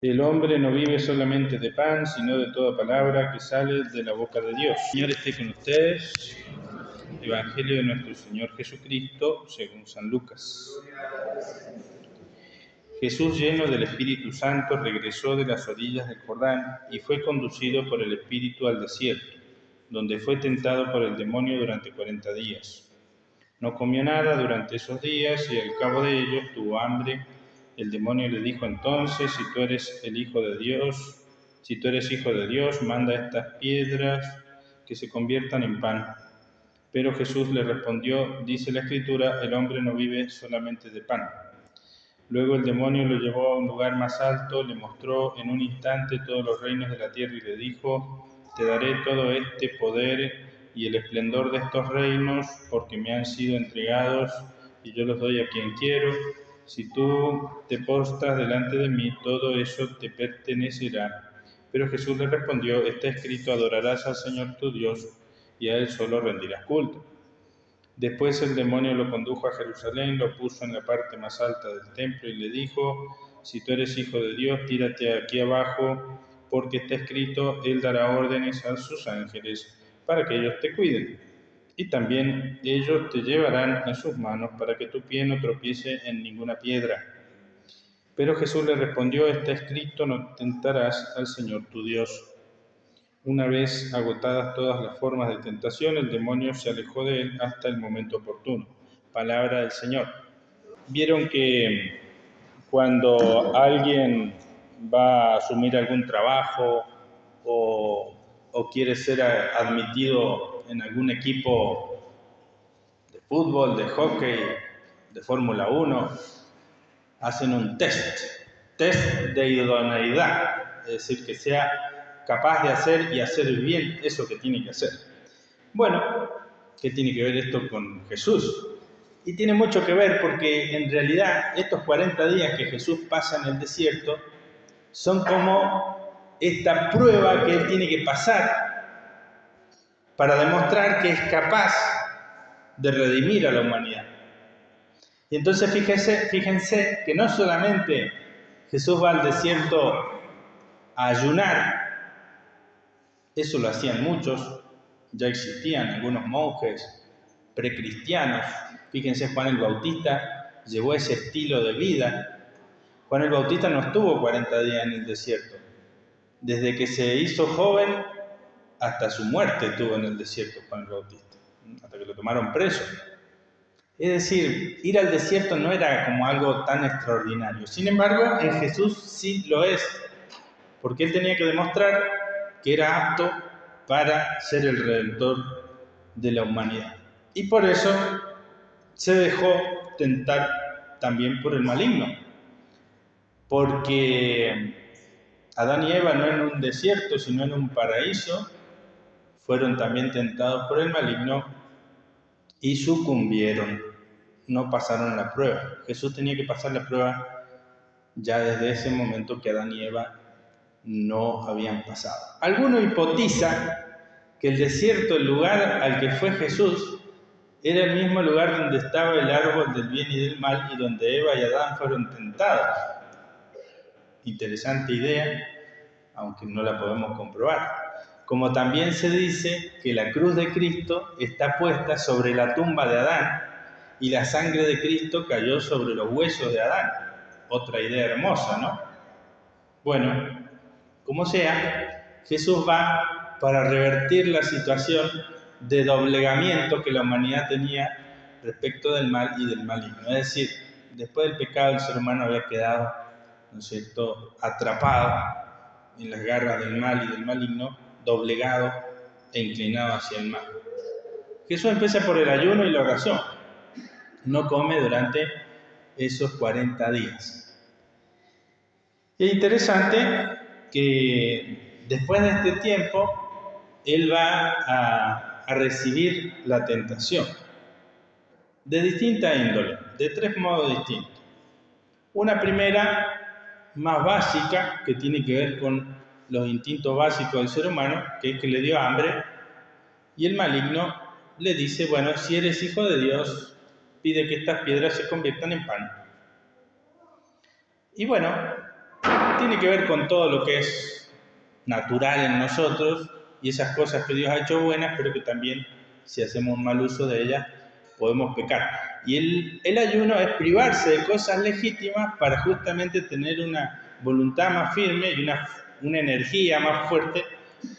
El hombre no vive solamente de pan, sino de toda palabra que sale de la boca de Dios. El Señor esté con ustedes. Evangelio de nuestro Señor Jesucristo, según San Lucas. Jesús, lleno del Espíritu Santo, regresó de las orillas del Jordán y fue conducido por el Espíritu al desierto, donde fue tentado por el demonio durante 40 días. No comió nada durante esos días y al cabo de ellos tuvo hambre. El demonio le dijo entonces: si tú eres hijo de Dios, manda a estas piedras que se conviertan en pan. Pero Jesús le respondió: dice la Escritura, el hombre no vive solamente de pan. Luego el demonio lo llevó a un lugar más alto, le mostró en un instante todos los reinos de la tierra y le dijo: te daré todo este poder y el esplendor de estos reinos, porque me han sido entregados y yo los doy a quien quiero. Si tú te postras delante de mí, todo eso te pertenecerá. Pero Jesús le respondió: está escrito, adorarás al Señor tu Dios y a Él solo rendirás culto. Después el demonio lo condujo a Jerusalén, lo puso en la parte más alta del templo y le dijo: si tú eres hijo de Dios, tírate aquí abajo, porque está escrito, Él dará órdenes a sus ángeles para que ellos te cuiden. Y también ellos te llevarán en sus manos para que tu pie no tropiece en ninguna piedra. Pero Jesús le respondió: está escrito, no tentarás al Señor tu Dios. Una vez agotadas todas las formas de tentación, el demonio se alejó de él hasta el momento oportuno. Palabra del Señor. Vieron que cuando alguien va a asumir algún trabajo o quiere ser admitido en algún equipo de fútbol, de hockey, de Fórmula 1, hacen un test de idoneidad, es decir, que sea capaz de hacer y hacer bien eso que tiene que hacer. Bueno, ¿qué tiene que ver esto con Jesús? Y tiene mucho que ver porque en realidad estos 40 días que Jesús pasa en el desierto son como esta prueba que Él tiene que pasar para demostrar que es capaz de redimir a la humanidad. Y entonces fíjense que no solamente Jesús va al desierto a ayunar, eso lo hacían muchos, ya existían algunos monjes precristianos. Fíjense, Juan el Bautista llevó ese estilo de vida. Juan el Bautista no estuvo 40 días en el desierto. Desde que se hizo joven hasta su muerte estuvo en el desierto Juan el Bautista, hasta que lo tomaron preso. Es decir, ir al desierto no era como algo tan extraordinario. Sin embargo, en Jesús sí lo es, porque Él tenía que demostrar que era apto para ser el Redentor de la humanidad. Y por eso se dejó tentar también por el maligno. Porque Adán y Eva no en un desierto, sino en un paraíso, fueron también tentados por el maligno y sucumbieron. No pasaron la prueba. Jesús tenía que pasar la prueba ya desde ese momento que Adán y Eva no habían pasado. Alguno hipotiza que el desierto, el lugar al que fue Jesús, era el mismo lugar donde estaba el árbol del bien y del mal y donde Eva y Adán fueron tentados. Interesante idea, aunque no la podemos comprobar. Como también se dice que la cruz de Cristo está puesta sobre la tumba de Adán y la sangre de Cristo cayó sobre los huesos de Adán. Otra idea hermosa, ¿no? Bueno, como sea, Jesús va para revertir la situación de doblegamiento que la humanidad tenía respecto del mal y del maligno. Es decir, después del pecado el ser humano había quedado, ¿no es cierto?, atrapado en las garras del mal y del maligno, doblegado e inclinado hacia el mal. Jesús empieza por el ayuno y la oración. No come durante esos 40 días. Y es interesante que después de este tiempo, Él va a recibir la tentación de distinta índole, de 3 modos distintos. Una primera, más básica, que tiene que ver con los instintos básicos del ser humano, que es que le dio hambre, y el maligno le dice: bueno, si eres hijo de Dios, pide que estas piedras se conviertan en pan. Y bueno, tiene que ver con todo lo que es natural en nosotros y esas cosas que Dios ha hecho buenas, pero que también, si hacemos un mal uso de ellas, podemos pecar. Y el ayuno es privarse de cosas legítimas para justamente tener una voluntad más firme y una energía más fuerte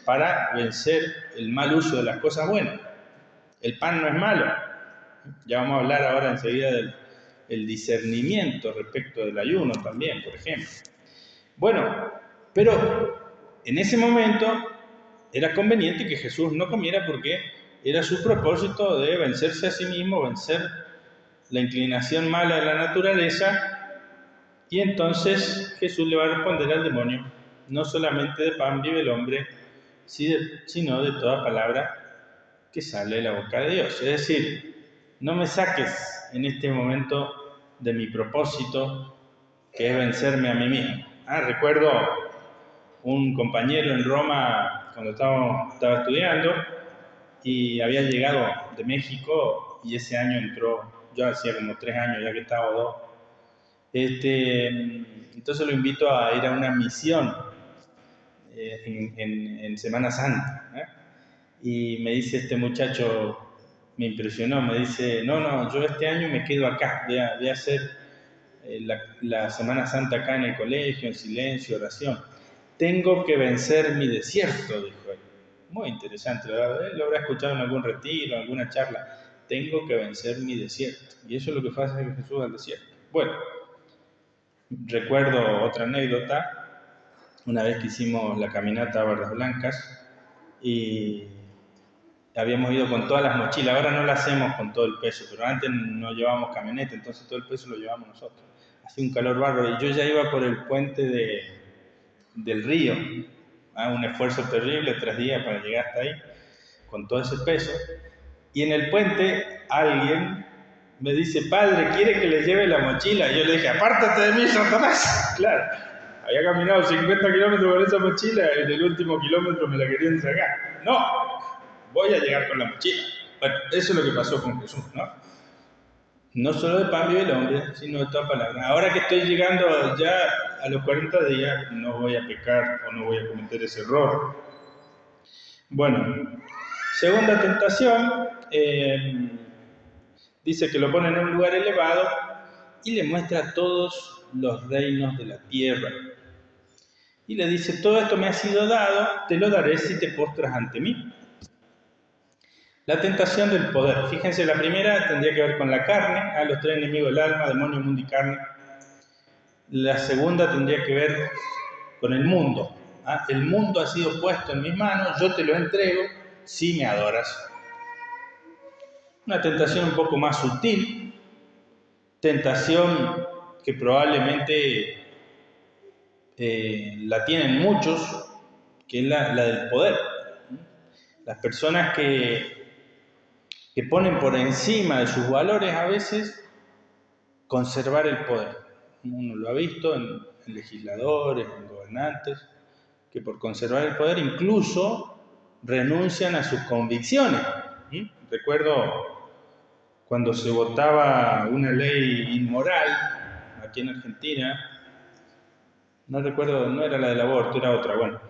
para vencer el mal uso de las cosas buenas. El pan no es malo. Ya vamos a hablar ahora enseguida del discernimiento respecto del ayuno también, por ejemplo. Bueno, pero en ese momento era conveniente que Jesús no comiera porque era su propósito de vencerse a sí mismo, vencer la inclinación mala de la naturaleza, y entonces Jesús le va a responder al demonio: no solamente de pan vive el hombre, sino de toda palabra que sale de la boca de Dios. Es decir, no me saques en este momento de mi propósito, que es vencerme a mí mismo. Recuerdo un compañero en Roma cuando estaba estudiando, y había llegado de México, y ese año entró, yo hacía como 3 años ya que estaba, 2. Entonces lo invito a ir a una misión en Semana Santa, ¿eh? Y me dice este muchacho, me impresionó, me dice: no, yo este año me quedo acá, voy a hacer la Semana Santa acá en el colegio, en silencio, oración. Tengo que vencer mi desierto, dijo él. Muy interesante, lo habrá escuchado en algún retiro, en alguna charla. Tengo que vencer mi desierto. Y eso es lo que hace Jesús al desierto. Bueno, recuerdo otra anécdota. Una vez que hicimos la caminata a Barras Blancas y habíamos ido con todas las mochilas. Ahora no la hacemos con todo el peso, pero antes no llevábamos camioneta, entonces todo el peso lo llevamos nosotros. Hacía un calor bárbaro y yo ya iba por el puente del río. Un esfuerzo terrible, 3 días para llegar hasta ahí, con todo ese peso. Y en el puente alguien me dice: padre, ¿quiere que le lleve la mochila? Y yo le dije: apártate de mí, Satanás. Claro, había caminado 50 kilómetros con esa mochila y en el último kilómetro me la querían sacar. No, voy a llegar con la mochila. Bueno, eso es lo que pasó con Jesús, ¿no? No solo de pan vive el hombre, sino de toda palabra. Ahora que estoy llegando ya a los 40 días, no voy a pecar o no voy a cometer ese error. Bueno, segunda tentación, dice que lo pone en un lugar elevado y le muestra todos los reinos de la tierra. Y le dice: todo esto me ha sido dado, te lo daré si te postras ante mí. La tentación del poder. Fíjense, la primera tendría que ver con la carne, los 3 enemigos del alma: demonio, mundo y carne. La segunda tendría que ver con el mundo. El mundo ha sido puesto en mis manos, yo te lo entrego si me adoras. Una tentación un poco más sutil, tentación que probablemente la tienen muchos, que es la del poder. Las personas que ponen por encima de sus valores a veces conservar el poder. Uno lo ha visto en legisladores, en gobernantes, que por conservar el poder incluso renuncian a sus convicciones. Recuerdo cuando se votaba una ley inmoral aquí en Argentina, no recuerdo, no era la del aborto, era otra, bueno.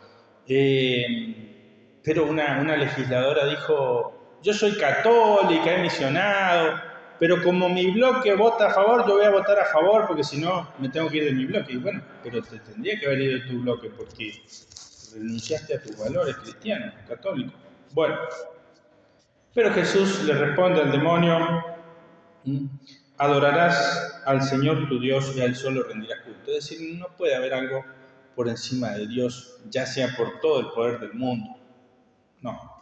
Pero una legisladora dijo: yo soy católica, he misionado, pero como mi bloque vota a favor, yo voy a votar a favor porque si no me tengo que ir de mi bloque. Y bueno, pero te tendría que haber ido de tu bloque porque renunciaste a tus valores cristianos, católicos. Bueno, pero Jesús le responde al demonio: adorarás al Señor tu Dios y a Él solo rendirás culto. Es decir, no puede haber algo por encima de Dios, ya sea por todo el poder del mundo. No.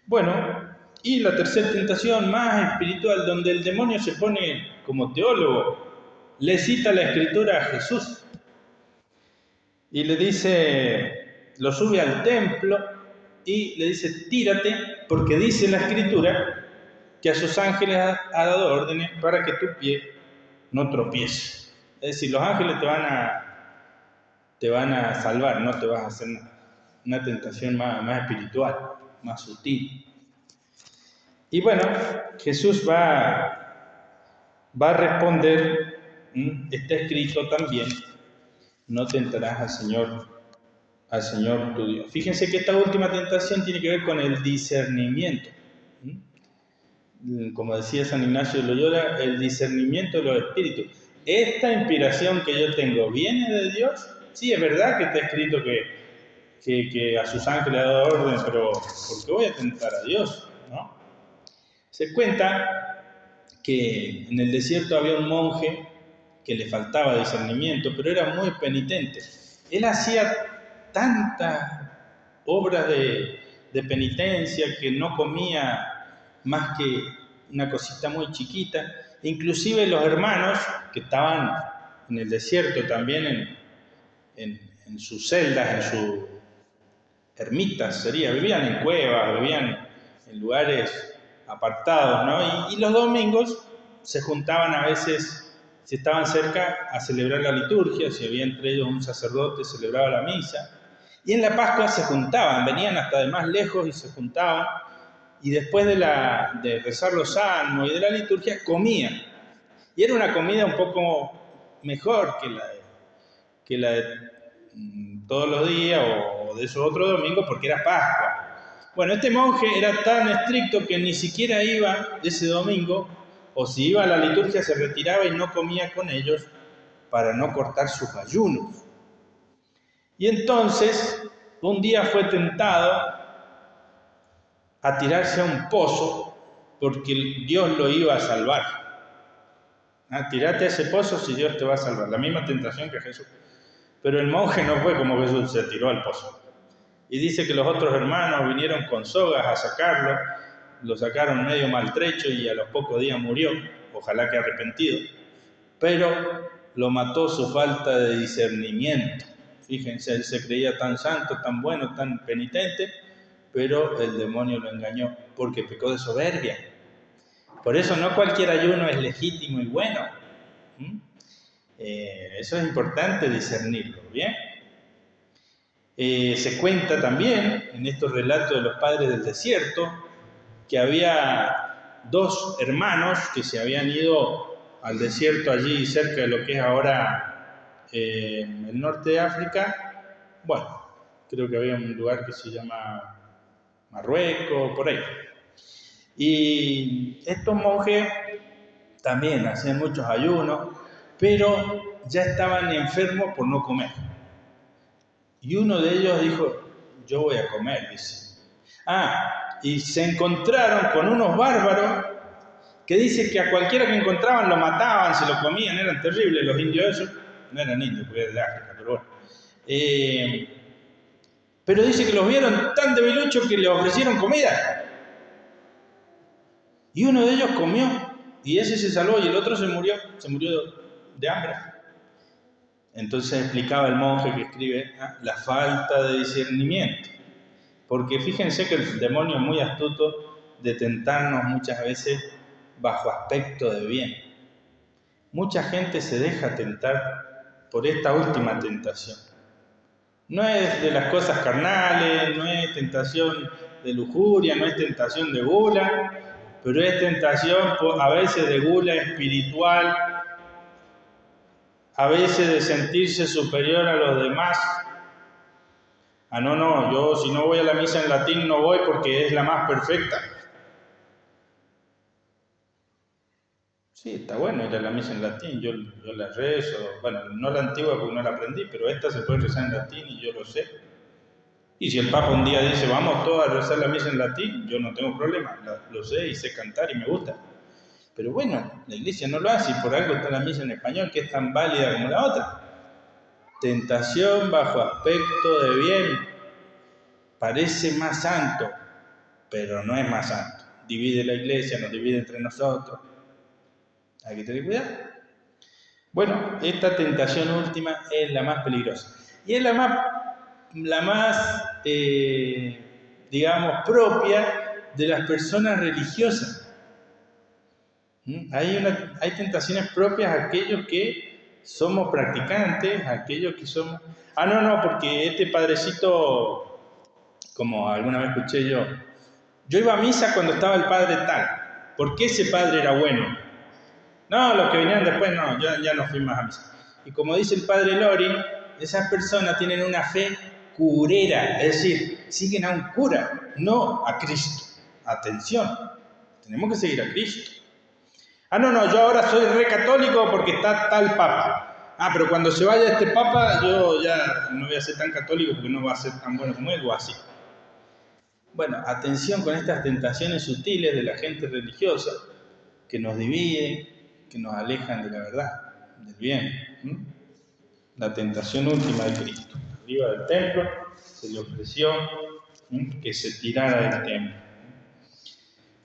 Bueno, y la tercera tentación, más espiritual, donde el demonio se pone como teólogo, le cita la Escritura a Jesús y le dice, lo sube al templo y le dice: tírate, porque dice la Escritura que a sus ángeles ha dado órdenes para que tu pie no tropiece. Es decir, los ángeles te van a salvar, no te vas a hacer nada. Una tentación más espiritual, más sutil. Y bueno, Jesús va a responder, está escrito también, no tentarás al Señor tu Dios. Fíjense que esta última tentación tiene que ver con el discernimiento. Como decía San Ignacio de Loyola, el discernimiento de los espíritus. Esta inspiración que yo tengo, ¿viene de Dios? Sí, es verdad que está escrito que a sus ángeles ha dado orden, pero ¿por qué voy a tentar a Dios? ¿No? Se cuenta que en el desierto había un monje que le faltaba discernimiento, pero era muy penitente. Él hacía tantas obras de penitencia que no comía más que una cosita muy chiquita. Inclusive los hermanos que estaban en el desierto también en sus celdas, en sus ermitas, vivían en cuevas, vivían en lugares apartados, ¿no? Y los domingos se juntaban a veces, si estaban cerca, a celebrar la liturgia, si había entre ellos un sacerdote, celebraba la misa. Y en la Pascua se juntaban, venían hasta de más lejos y se juntaban, y después de rezar los salmos y de la liturgia, comían. Y era una comida un poco mejor que la de todos los días o de esos otros domingos, porque era Pascua. Bueno, este monje era tan estricto que ni siquiera iba ese domingo, o si iba a la liturgia se retiraba y no comía con ellos para no cortar sus ayunos. Y entonces, un día fue tentado a tirarse a un pozo porque Dios lo iba a salvar. Tírate a ese pozo si Dios te va a salvar. La misma tentación que Jesús. Pero el monje no fue como Jesús, se tiró al pozo. Y dice que los otros hermanos vinieron con sogas a sacarlo, lo sacaron medio maltrecho y a los pocos días murió, ojalá que arrepentido. Pero lo mató su falta de discernimiento. Fíjense, él se creía tan santo, tan bueno, tan penitente, pero el demonio lo engañó porque pecó de soberbia. Por eso no cualquier ayuno es legítimo y bueno. Eso es importante discernirlo, ¿bien? Se cuenta también en estos relatos de los padres del desierto que había dos hermanos que se habían ido al desierto allí cerca de lo que es ahora el norte de África. Bueno, creo que había un lugar que se llama Marruecos, por ahí. Y estos monjes también hacían muchos ayunos, pero ya estaban enfermos por no comer. Y uno de ellos dijo, yo voy a comer, dice. Y se encontraron con unos bárbaros que dice que a cualquiera que encontraban lo mataban, se lo comían, eran terribles los indios esos. No eran indios, porque eran de África, pero bueno. Pero dice que los vieron tan debiluchos que le ofrecieron comida. Y uno de ellos comió, y ese se salvó, y el otro se murió de hambre. Entonces explicaba el monje que escribe la falta de discernimiento. Porque fíjense que el demonio es muy astuto de tentarnos muchas veces bajo aspecto de bien. Mucha gente se deja tentar por esta última tentación. No es de las cosas carnales, no es tentación de lujuria, no es tentación de gula, pero es tentación a veces de gula espiritual, a veces de sentirse superior a los demás. No, yo si no voy a la misa en latín no voy porque es la más perfecta. Sí, está bueno ir a la misa en latín, yo la rezo, bueno, no la antigua porque no la aprendí, pero esta se puede rezar en latín y yo lo sé. Y si el Papa un día dice, vamos todos a rezar la misa en latín, yo no tengo problema, lo sé y sé cantar y me gusta. Pero bueno, la Iglesia no lo hace y por algo está la misa en español, que es tan válida como la otra. Tentación bajo aspecto de bien. Parece más santo, pero no es más santo. Divide la Iglesia, nos divide entre nosotros. Hay que tener cuidado. Bueno, esta tentación última es la más peligrosa. Y es la más digamos, propia de las personas religiosas. Hay tentaciones propias a aquellos que somos practicantes, a aquellos que somos... no, porque este padrecito, como alguna vez escuché yo iba a misa cuando estaba el padre tal, porque ese padre era bueno. No, los que vinieron después no, yo ya no fui más a misa. Y como dice el padre Lori, esas personas tienen una fe curera, es decir, siguen a un cura, no a Cristo. Atención, tenemos que seguir a Cristo. No, yo ahora soy re católico porque está tal papa. Pero cuando se vaya este papa, yo ya no voy a ser tan católico porque no va a ser tan bueno como él o así. Bueno, atención con estas tentaciones sutiles de la gente religiosa que nos dividen, que nos alejan de la verdad, del bien. La tentación última de Cristo. Arriba del templo se le ofreció que se tirara del templo.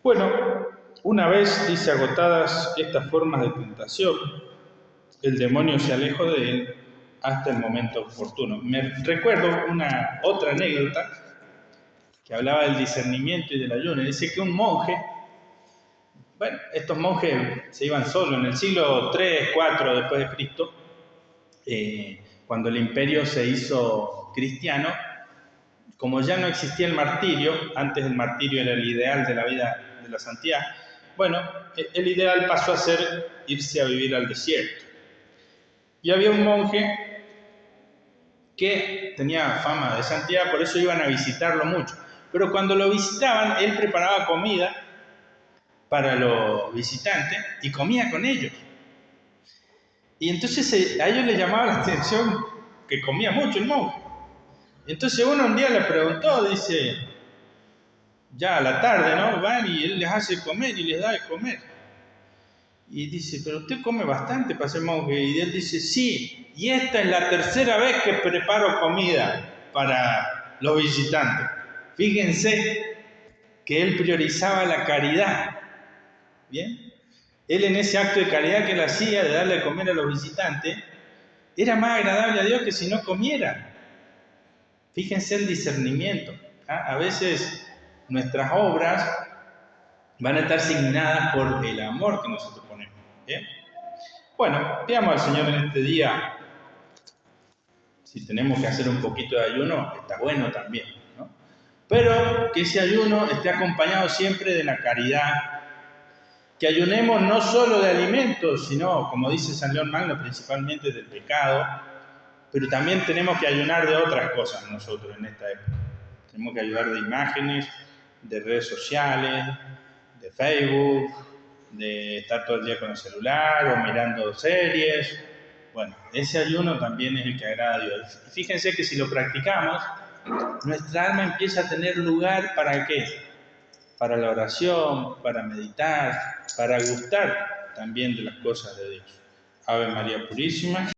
Bueno, una vez, dice, agotadas estas formas de tentación, el demonio se alejó de él hasta el momento oportuno. Me recuerdo otra anécdota que hablaba del discernimiento y del ayuno. Dice que un monje, bueno, estos monjes se iban solos en el siglo 3, 4 después de Cristo, cuando el imperio se hizo cristiano. Como ya no existía el martirio, antes el martirio era el ideal de la vida de la santidad, bueno, el ideal pasó a ser irse a vivir al desierto. Y había un monje que tenía fama de santidad, por eso iban a visitarlo mucho. Pero cuando lo visitaban, él preparaba comida para los visitantes y comía con ellos. Y entonces a ellos les llamaba la atención que comía mucho el monje. Entonces uno un día le preguntó, dice, ya a la tarde, ¿no? Van y él les hace comer y les da de comer. Y dice, pero usted come bastante para ser monje. Y él dice, sí, y esta es la tercera vez que preparo comida para los visitantes. Fíjense que él priorizaba la caridad. ¿Bien? Él en ese acto de caridad que él hacía de darle de comer a los visitantes, era más agradable a Dios que si no comiera. Fíjense el discernimiento. A veces nuestras obras van a estar signadas por el amor que nosotros ponemos. ¿Bien? Bueno, pidamos al Señor en este día, si tenemos que hacer un poquito de ayuno, está bueno también, ¿no? Pero que ese ayuno esté acompañado siempre de la caridad, que ayunemos no solo de alimentos, sino, como dice San León Magno, principalmente del pecado, pero también tenemos que ayunar de otras cosas nosotros en esta época. Tenemos que ayudar de imágenes, de redes sociales, de Facebook, de estar todo el día con el celular o mirando series. Bueno, ese ayuno también es el que agrada a Dios. Y fíjense que si lo practicamos, nuestra alma empieza a tener lugar ¿para qué? Para la oración, para meditar, para gustar también de las cosas de Dios. Ave María Purísima.